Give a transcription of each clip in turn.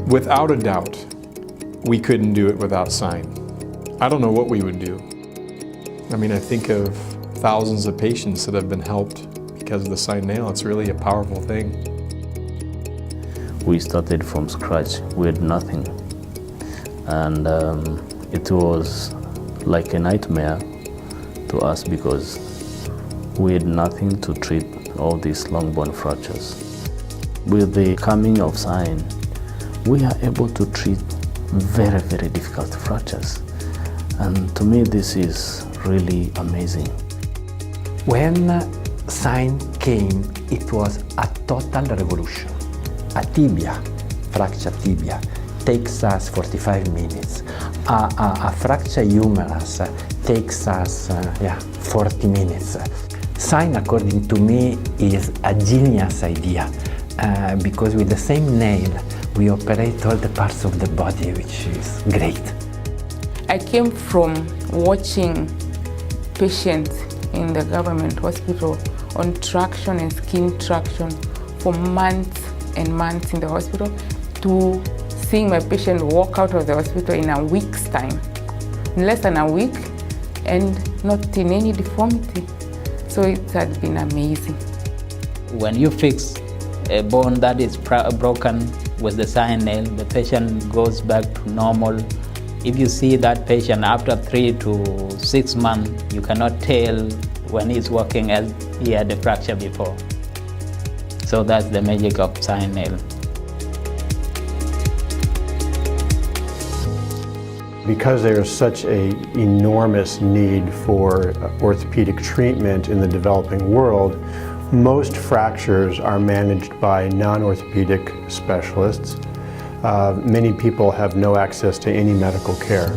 Without a doubt, we couldn't do it without Sign. I don't know what we would do. I mean, I think of thousands of patients that have been helped because of the Sign nail. It's really a powerful thing. We started from scratch with nothing. And it was like a nightmare to us because we had nothing to treat all these long bone fractures. With the coming of Sign, we are able to treat very, very difficult fractures. And to me, this is really amazing. When Sign came, it was a total revolution. A tibia, fracture tibia, takes us 45 minutes. A fracture humerus takes us 40 minutes. Sign, according to me, is a genius idea because with the same nail, we operate all the parts of the body, which is great. I came from watching patients in the government hospital on traction and skin traction for months and months in the hospital to seeing my patient walk out of the hospital in a week's time, in less than a week, and not in any deformity. So it had been amazing. When you fix a bone that is broken with the Sign nail, the patient goes back to normal. If you see that patient after 3 to 6 months, you cannot tell when he's walking as he had a fracture before. So that's the magic of Sign nail. Because there is such an enormous need for orthopedic treatment in the developing world, most fractures are managed by non-orthopedic specialists. Many people have no access to any medical care.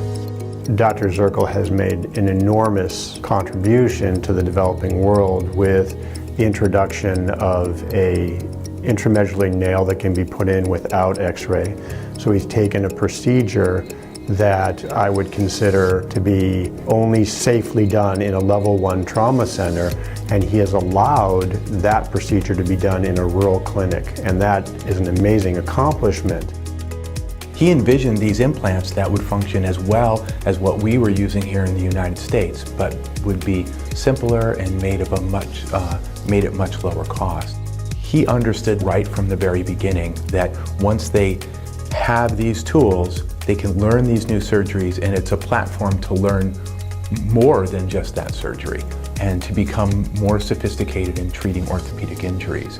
Dr. Zirkel has made an enormous contribution to the developing world with the introduction of an intramedullary nail that can be put in without X-ray. So he's taken a procedure that I would consider to be only safely done in a level 1 trauma center, and he has allowed that procedure to be done in a rural clinic, and that is an amazing accomplishment. He envisioned these implants that would function as well as what we were using here in the United States, but would be simpler and made at much lower cost. He understood right from the very beginning that once they have these tools, they can learn these new surgeries, and it's a platform to learn more than just that surgery and to become more sophisticated in treating orthopedic injuries.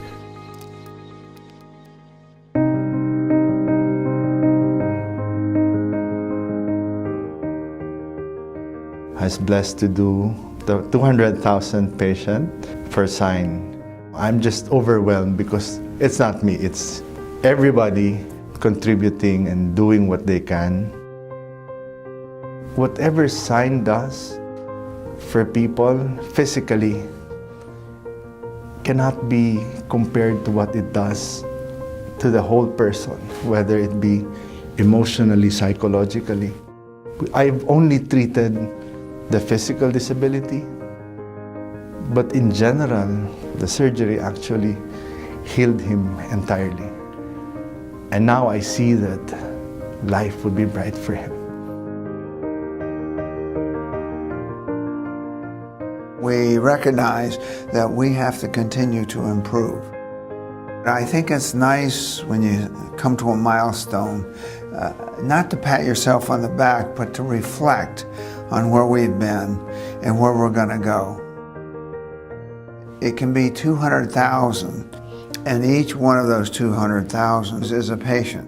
I was blessed to do the 200,000 patient for Sign. I'm just overwhelmed because it's not me, it's everybody contributing and doing what they can. Whatever Sign does for people physically cannot be compared to what it does to the whole person, whether it be emotionally, psychologically. I've only treated the physical disability, but in general, the surgery actually healed him entirely. And now I see that life would be bright for him. We recognize that we have to continue to improve. I think it's nice when you come to a milestone, not to pat yourself on the back, but to reflect on where we've been and where we're going to go. It can be 200,000, and each one of those 200,000 is a patient,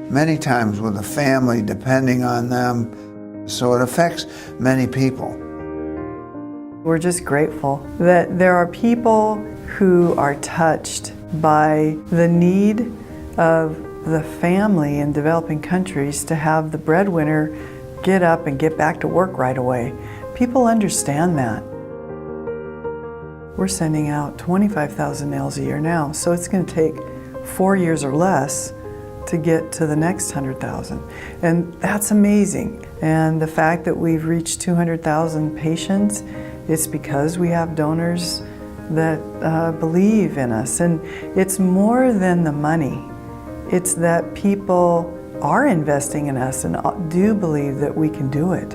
many times with a family depending on them, so it affects many people. We're just grateful that there are people who are touched by the need of the family in developing countries to have the breadwinner get up and get back to work right away. People understand that. We're sending out 25,000 nails a year now, so it's going to take 4 years or less to get to the next 100,000. And that's amazing. And the fact that we've reached 200,000 patients, it's because we have donors that believe in us. And it's more than the money. It's that people are investing in us and do believe that we can do it.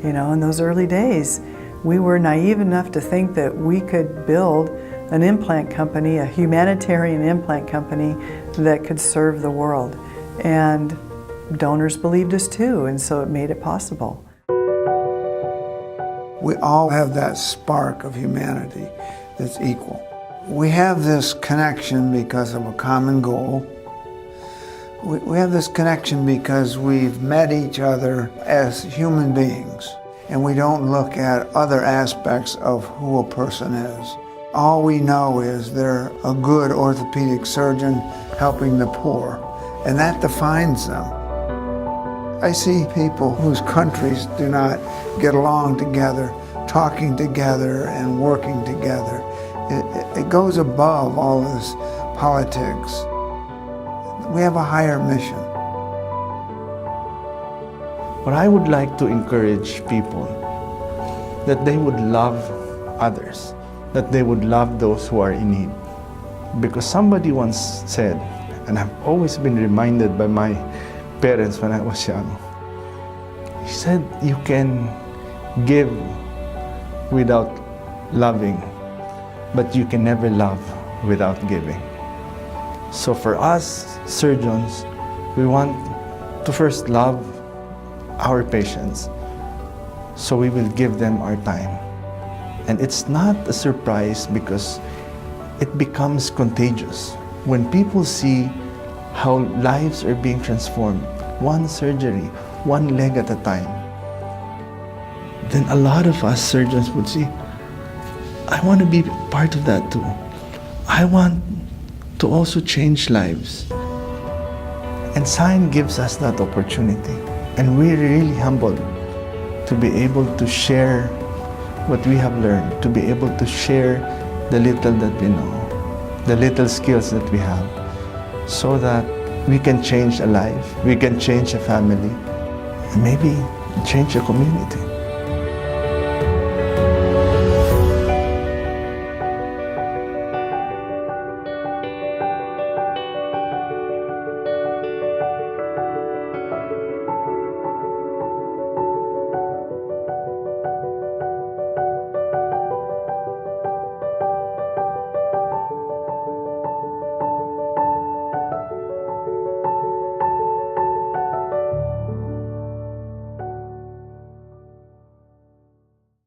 You know, in those early days, we were naive enough to think that we could build an implant company, a humanitarian implant company that could serve the world. And donors believed us too, and so it made it possible. We all have that spark of humanity that's equal. We have this connection because of a common goal. We have this connection because we've met each other as human beings, and we don't look at other aspects of who a person is. All we know is they're a good orthopedic surgeon helping the poor, and that defines them. I see people whose countries do not get along together, talking together and working together. It goes above all this politics. We have a higher mission. But I would like to encourage people that they would love others, that they would love those who are in need. Because somebody once said, and I've always been reminded by my parents when I was young, he said, you can give without loving, but you can never love without giving. So for us surgeons, we want to first love our patients, so we will give them our time. And it's not a surprise because it becomes contagious. When people see how lives are being transformed, one surgery, one leg at a time, then a lot of us surgeons would see, I want to be part of that too. I want to also change lives. And SIGN gives us that opportunity. And we're really humbled to be able to share what we have learned, to be able to share the little that we know, the little skills that we have, so that we can change a life, we can change a family, and maybe change a community.